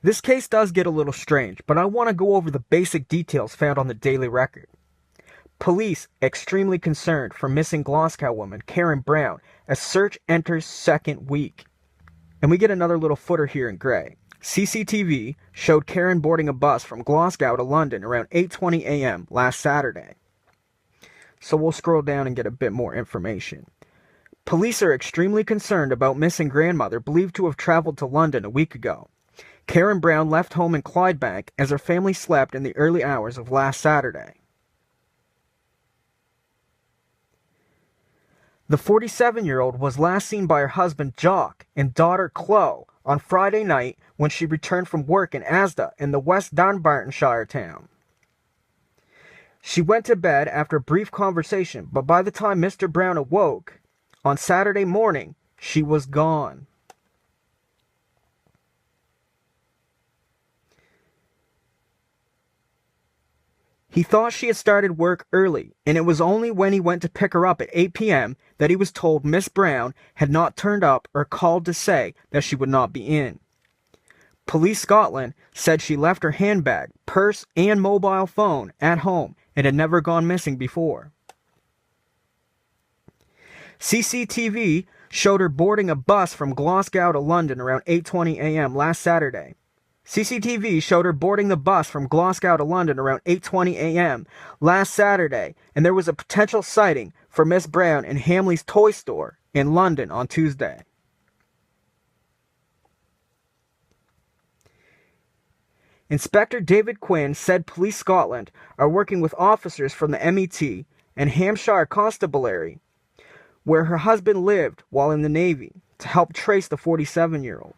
This case does get a little strange, but I want to go over the basic details found on the Daily Record. Police extremely concerned for missing Glasgow woman Karen Brown as search enters second week. And we get another little footer here in gray. CCTV showed Karen boarding a bus from Glasgow to London around 8:20 a.m. last Saturday. So we'll scroll down and get a bit more information. Police are extremely concerned about missing grandmother believed to have traveled to London a week ago. Karen Brown left home in Clydebank as her family slept in the early hours of last Saturday. The 47-year-old was last seen by her husband Jock and daughter Chloe on Friday night when she returned from work in Asda in the West Dunbartonshire town. She went to bed after a brief conversation, but by the time Mr. Brown awoke on Saturday morning, she was gone. He thought she had started work early, and it was only when he went to pick her up at 8 p.m. that he was told Miss Brown had not turned up or called to say that she would not be in. Police Scotland said she left her handbag, purse, and mobile phone at home and had never gone missing before. CCTV showed her boarding a bus from Glasgow to London around 8:20 a.m. last Saturday. CCTV showed her boarding the bus from Glasgow to London around 8:20 a.m. last Saturday, and there was a potential sighting for Miss Brown in Hamley's toy store in London on Tuesday. Inspector David Quinn said Police Scotland are working with officers from the MET and Hampshire Constabulary, where her husband lived while in the Navy, to help trace the 47-year-old.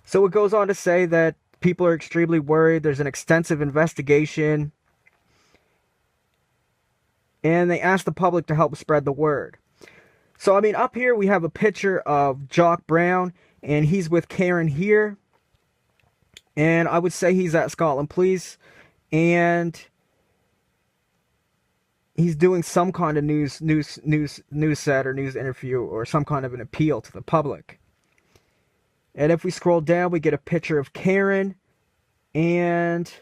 So it goes on to say that people are extremely worried. There's an extensive investigation. And they ask the public to help spread the word. So, I mean, up here we have a picture of Jock Brown. And he's with Karen here. And I would say he's at Scotland Police. And he's doing some kind of news set or news interview or some kind of an appeal to the public. And if we scroll down, we get a picture of Karen, and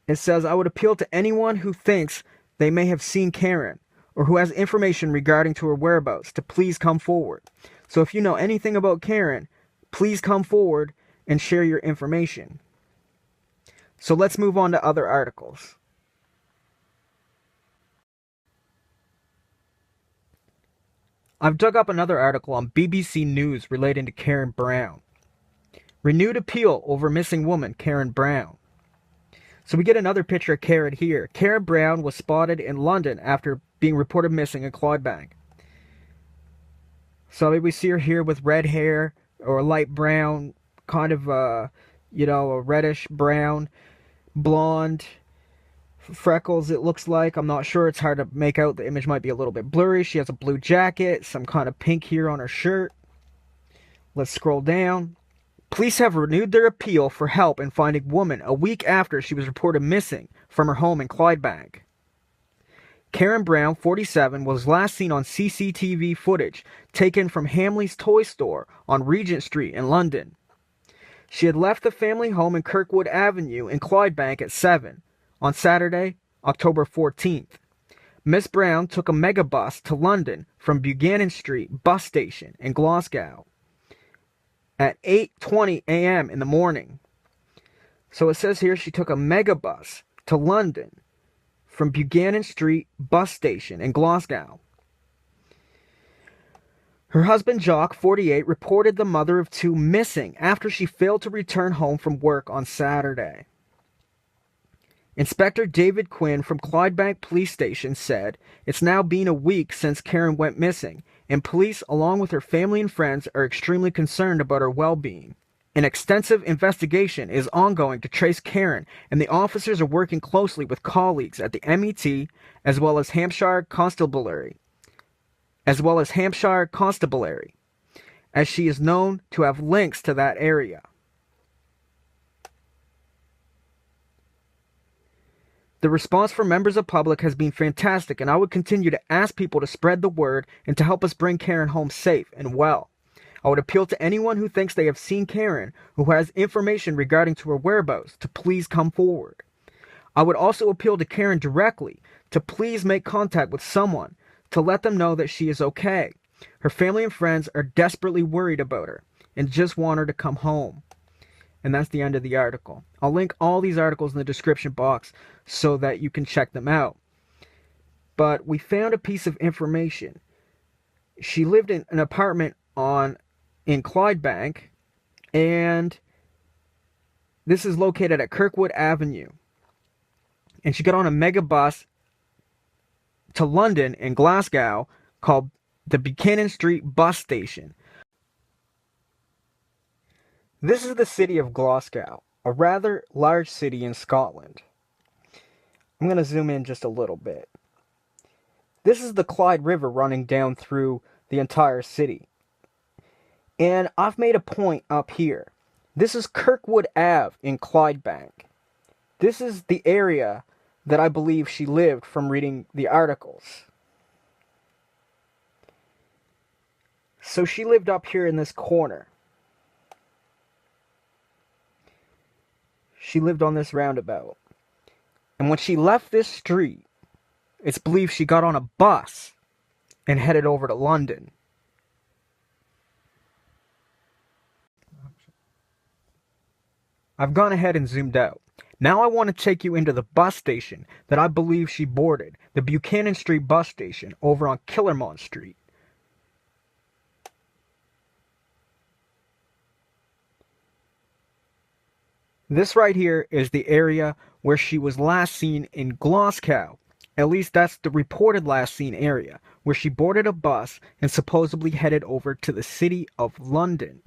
it says, I would appeal to anyone who thinks they may have seen Karen or who has information regarding to her whereabouts to please come forward. So if you know anything about Karen, please come forward and share your information. So let's move on to other articles. I've dug up another article on BBC News relating to Karen Brown. Renewed appeal over missing woman Karen Brown. So we get another picture of Karen here. Karen Brown was spotted in London after being reported missing in Clydebank. So we see her here with red hair or light brown, kind of a reddish brown, blonde, freckles it looks like. I'm not sure, it's hard to make out. The image might be a little bit blurry. She has a blue jacket, some kind of pink here on her shirt. Let's scroll down. Police have renewed their appeal for help in finding woman a week after she was reported missing from her home in Clydebank. Karen Brown, 47, was last seen on CCTV footage taken from Hamley's toy store on Regent Street in London. She had left the family home in Kirkwood Avenue in Clydebank at 7 on Saturday, October 14th. Miss Brown took a megabus to London from Buchanan Street bus station in Glasgow at 8:20 a.m. in the morning. So it says here she took a megabus to London from Buchanan Street bus station in Glasgow. Her husband Jock, 48, reported the mother of two missing after she failed to return home from work on Saturday. Inspector David Quinn from Clydebank Police Station said it's now been a week since Karen went missing, and police, along with her family and friends, are extremely concerned about her well-being. An extensive investigation is ongoing to trace Karen, and the officers are working closely with colleagues at the MET as well as Hampshire Constabulary, as she is known to have links to that area. The response from members of the public has been fantastic, and I would continue to ask people to spread the word and to help us bring Karen home safe and well. I would appeal to anyone who thinks they have seen Karen, who has information regarding to her whereabouts, to please come forward. I would also appeal to Karen directly to please make contact with someone to let them know that she is okay. Her family and friends are desperately worried about her and just want her to come home. And that's the end of the article. I'll link all these articles in the description box so that you can check them out. But we found a piece of information. She lived in an apartment in Clydebank, and this is located at Kirkwood Avenue. And she got on a mega bus to London in Glasgow called the Buchanan Street Bus Station. This is the city of Glasgow, a rather large city in Scotland. I'm going to zoom in just a little bit. This is the Clyde River running down through the entire city. And I've made a point up here. This is Kirkwood Ave in Clydebank. This is the area that I believe she lived from reading the articles. So she lived up here in this corner. She lived on this roundabout. And when she left this street, it's believed she got on a bus and headed over to London. I've gone ahead and zoomed out. Now I want to take you into the bus station that I believe she boarded, the Buchanan Street bus station over on Killermont Street. This right here is the area where she was last seen in Glasgow. At least that's the reported last seen area, where she boarded a bus and supposedly headed over to the city of London.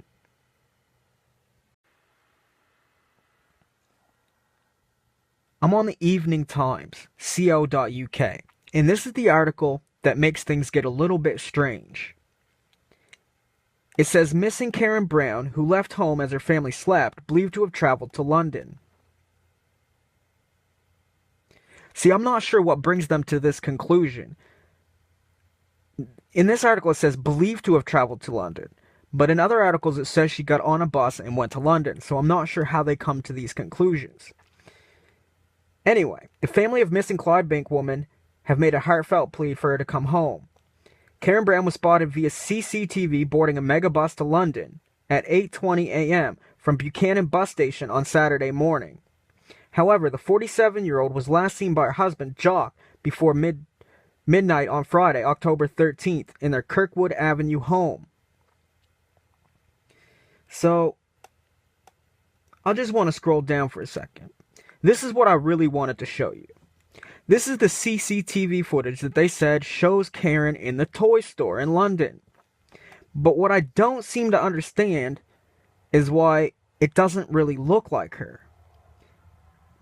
I'm on the Evening Times, co.uk, and this is the article that makes things get a little bit strange. It says, missing Karen Brown, who left home as her family slept, believed to have traveled to London. See, I'm not sure what brings them to this conclusion. In this article, it says, believed to have traveled to London. But in other articles, it says she got on a bus and went to London. So I'm not sure how they come to these conclusions. Anyway, the family of missing Clydebank woman have made a heartfelt plea for her to come home. Karen Brown was spotted via CCTV boarding a megabus to London at 8:20 a.m. from Buchanan bus station on Saturday morning. However, the 47-year-old was last seen by her husband, Jock, before midnight on Friday, October 13th, in their Kirkwood Avenue home. So, I just want to scroll down for a second. This is what I really wanted to show you. This is the CCTV footage that they said shows Karen in the toy store in London. But what I don't seem to understand is why it doesn't really look like her.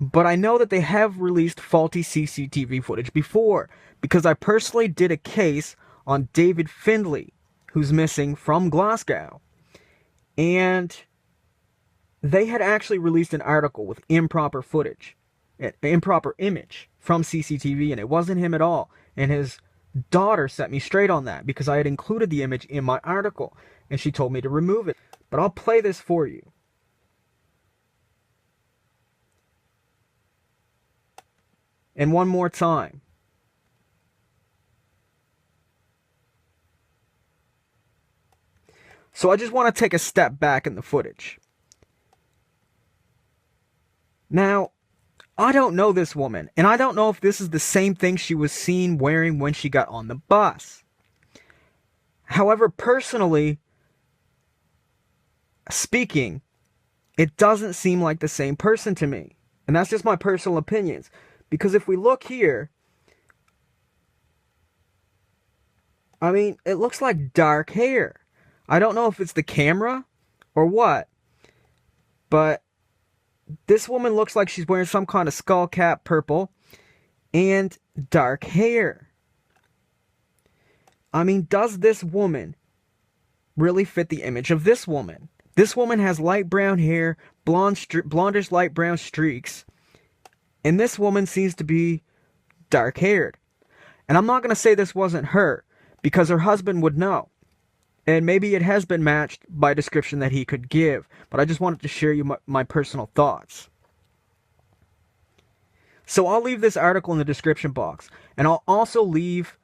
But I know that they have released faulty CCTV footage before, because I personally did a case on David Findlay, who's missing from Glasgow. And they had actually released an article with improper footage, an improper image from CCTV, and it wasn't him at all. And his daughter set me straight on that because I had included the image in my article, and she told me to remove it. But I'll play this for you. And one more time. So I just want to take a step back in the footage. Now, I don't know this woman, and I don't know if this is the same thing she was seen wearing when she got on the bus. However, personally speaking, it doesn't seem like the same person to me. And that's just my personal opinions. Because if we look here, I mean, it looks like dark hair. I don't know if it's the camera or what, but this woman looks like she's wearing some kind of skull cap, purple, and dark hair. I mean, does this woman really fit the image of this woman? This woman has light brown hair, blondish light brown streaks, And this woman seems to be dark-haired. And I'm not going to say this wasn't her, because her husband would know. And maybe it has been matched by a description that he could give, but I just wanted to share you my personal thoughts. So I'll leave this article in the description box, and I'll also leave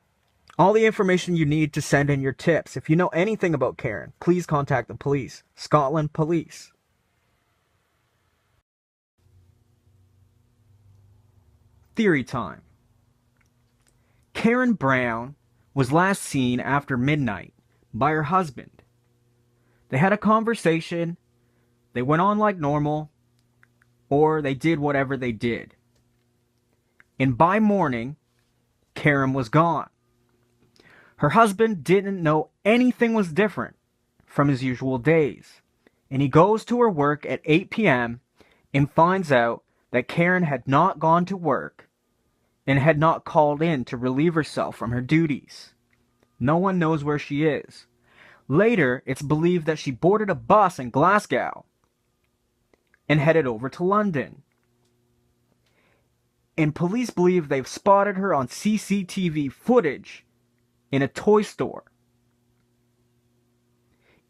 all the information you need to send in your tips. If you know anything about Karen, please contact the police. Scotland Police. Theory time. Karen Brown was last seen after midnight by her husband. They had a conversation, they went on like normal, or they did whatever they did. And by morning, Karen was gone. Her husband didn't know anything was different from his usual days, and he goes to her work at 8 p.m. and finds out that Karen had not gone to work and had not called in to relieve herself from her duties. No one knows where she is. Later, it's believed that she boarded a bus in Glasgow and headed over to London. And police believe they've spotted her on CCTV footage in a toy store.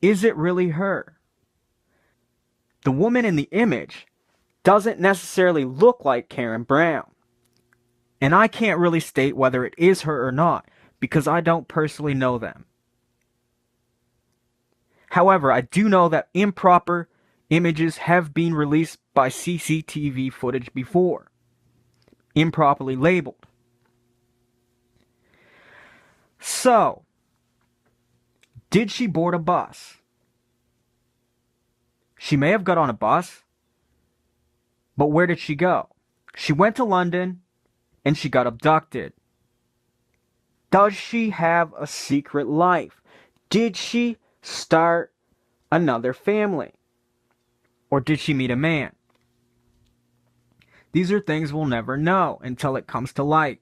Is it really her? The woman in the image doesn't necessarily look like Karen Brown. And I can't really state whether it is her or not, because I don't personally know them. However, I do know that improper images have been released by CCTV footage before, improperly labeled. So, did she board a bus? She may have got on a bus, but where did she go? She went to London and she got abducted. Does she have a secret life? Did she start another family? Or did she meet a man? These are things we'll never know until it comes to light.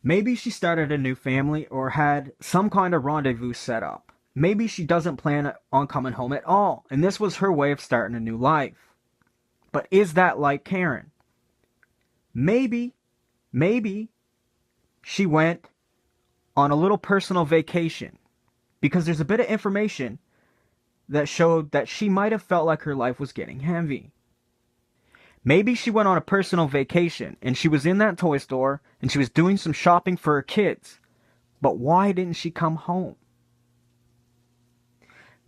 Maybe she started a new family or had some kind of rendezvous set up. Maybe she doesn't plan on coming home at all, and this was her way of starting a new life. But is that like Karen? Maybe she went on a little personal vacation, because there's a bit of information that showed that she might have felt like her life was getting heavy. Maybe she went on a personal vacation and she was in that toy store and she was doing some shopping for her kids. But why didn't she come home?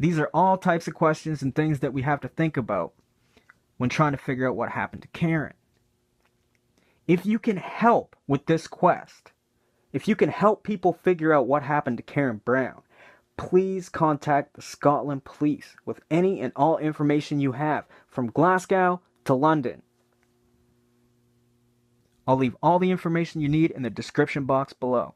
These are all types of questions and things that we have to think about when trying to figure out what happened to Karen. If you can help with this quest, if you can help people figure out what happened to Karen Brown, please contact the Scotland Police with any and all information you have, from Glasgow to London. I'll leave all the information you need in the description box below.